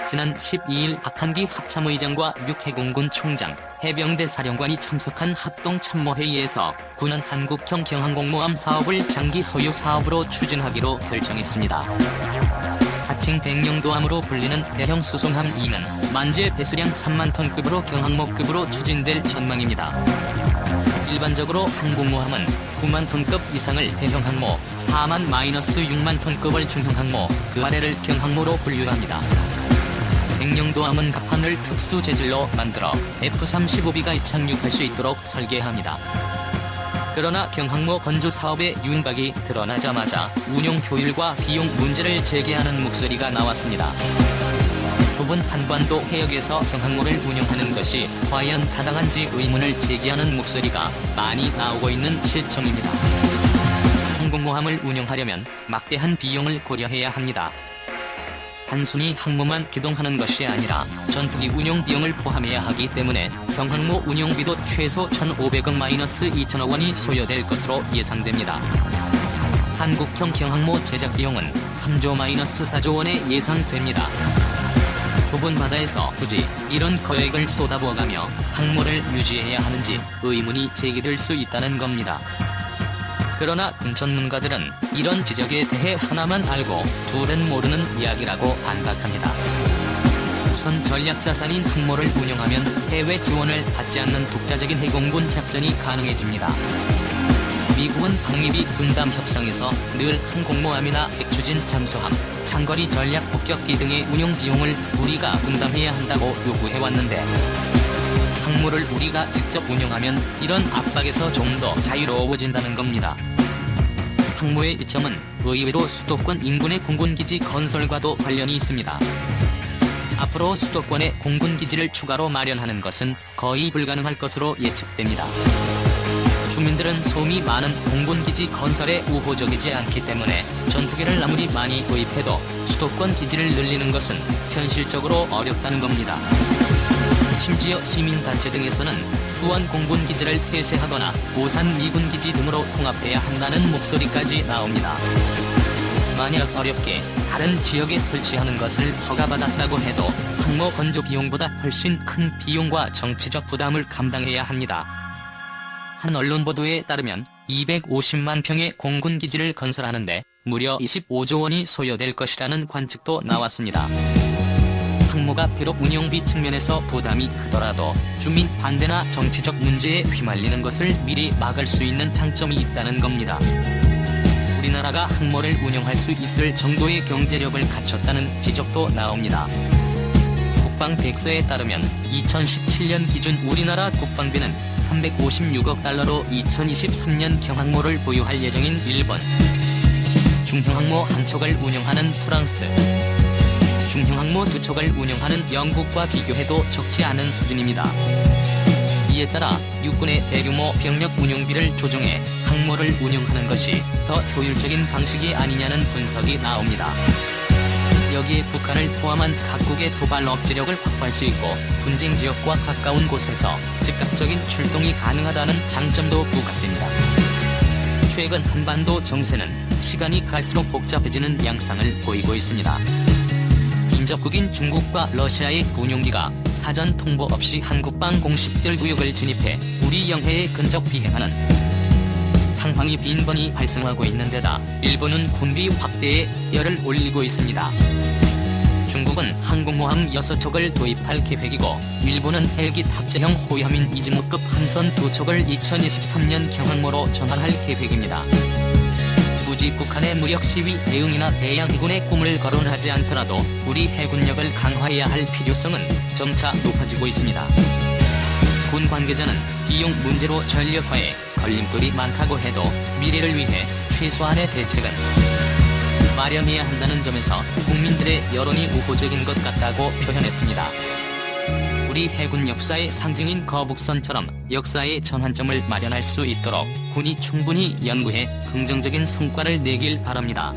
지난 12일 박한기 합참의장과 육해공군 총장, 해병대 사령관이 참석한 합동참모회의에서 군은 한국형 경항공모함 사업을 장기 소유 사업으로 추진하기로 결정했습니다. 하칭 백령도함으로 불리는 대형 수송함 2는 만재 배수량 3만 톤급으로 경항모급으로 추진될 전망입니다. 일반적으로 항공모함은 9만 톤급 이상을 대형항모, 4만-6만 톤급을 중형항모, 그 아래를 경항모로 분류합니다. 백령도함은 갑판을 특수 재질로 만들어 F-35B가 착륙할 수 있도록 설계합니다. 그러나 경항모 건조 사업의 윤곽이 드러나자마자 운용 효율과 비용 문제를 제기하는 목소리가 나왔습니다. 좁은 한반도 해역에서 경항모를 운영하는 것이 과연 타당한지 의문을 제기하는 목소리가 많이 나오고 있는 실정입니다. 항공모함을 운영하려면 막대한 비용을 고려해야 합니다. 단순히 항모만 기동하는 것이 아니라 전투기 운용 비용을 포함해야 하기 때문에 경항모 운용비도 최소 1,500억-2천억 원이 소요될 것으로 예상됩니다. 한국형 경항모 제작 비용은 3조-4조 원에 예상됩니다. 좁은 바다에서 굳이 이런 거액을 쏟아부어가며 항모를 유지해야 하는지 의문이 제기될 수 있다는 겁니다. 그러나 군 전문가들은 이런 지적에 대해 하나만 알고 둘은 모르는 이야기라고 반박합니다. 우선 전략자산인 항모를 운영하면 해외 지원을 받지 않는 독자적인 해공군 작전이 가능해집니다. 미국은 방위비 분담 협상에서 늘 항공모함이나 핵추진 잠수함, 장거리 전략 폭격기 등의 운용 비용을 우리가 분담해야 한다고 요구해왔는데 항모를 우리가 직접 운영하면 이런 압박에서 좀 더 자유로워진다는 겁니다. 항모의 이점은 의외로 수도권 인근의 공군기지 건설과도 관련이 있습니다. 앞으로 수도권에 공군기지를 추가로 마련하는 것은 거의 불가능할 것으로 예측됩니다. 주민들은 소음이 많은 공군기지 건설에 우호적이지 않기 때문에 전투기를 아무리 많이 도입해도 수도권 기지를 늘리는 것은 현실적으로 어렵다는 겁니다. 심지어 시민단체 등에서는 수원 공군기지를 폐쇄하거나 오산 미군기지 등으로 통합해야 한다는 목소리까지 나옵니다. 만약 어렵게 다른 지역에 설치하는 것을 허가받았다고 해도 항모 건조 비용보다 훨씬 큰 비용과 정치적 부담을 감당해야 합니다. 한 언론 보도에 따르면 250만 평의 공군기지를 건설하는데 무려 25조 원이 소요될 것이라는 관측도 나왔습니다. 항모가 비록 운용비 측면에서 부담이 크더라도 주민 반대나 정치적 문제에 휘말리는 것을 미리 막을 수 있는 장점이 있다는 겁니다. 우리나라가 항모를 운영할 수 있을 정도의 경제력을 갖췄다는 지적도 나옵니다. 국방백서에 따르면 2017년 기준 우리나라 국방비는 356억 달러로 2023년 경항모를 보유할 예정인 일본, 중형항모 한 척을 운영하는 프랑스, 중형항모 두 척을 운영하는 영국과 비교해도 적지 않은 수준입니다. 이에 따라 육군의 대규모 병력 운용비를 조정해 항모를 운영하는 것이 더 효율적인 방식이 아니냐는 분석이 나옵니다. 여기에 북한을 포함한 각국의 도발 억제력을 확보할 수 있고 분쟁 지역과 가까운 곳에서 즉각적인 출동이 가능하다는 장점도 부각됩니다. 최근 한반도 정세는 시간이 갈수록 복잡해지는 양상을 보이고 있습니다. 인접국인 중국과 러시아의 군용기가 사전 통보 없이 한국방 공식별 구역을 진입해 우리 영해에 근접 비행하는 상황이 빈번히 발생하고 있는 데다 일본은 군비 확대에 열을 올리고 있습니다. 중국은 항공모함 6척을 도입할 계획이고 일본은 헬기 탑재형 호위함인 이즈모급 함선 2척을 2023년 경항모로 전환할 계획입니다. 굳이 북한의 무력 시위 대응이나 대양 해군의 꿈을 거론하지 않더라도 우리 해군력을 강화해야 할 필요성은 점차 높아지고 있습니다. 군 관계자는 비용 문제로 전력화에 걸림돌이 많다고 해도 미래를 위해 최소한의 대책은 마련해야 한다는 점에서 국민들의 여론이 우호적인 것 같다고 표현했습니다. 우리 해군 역사의 상징인 거북선처럼 역사의 전환점을 마련할 수 있도록 군이 충분히 연구해 긍정적인 성과를 내길 바랍니다.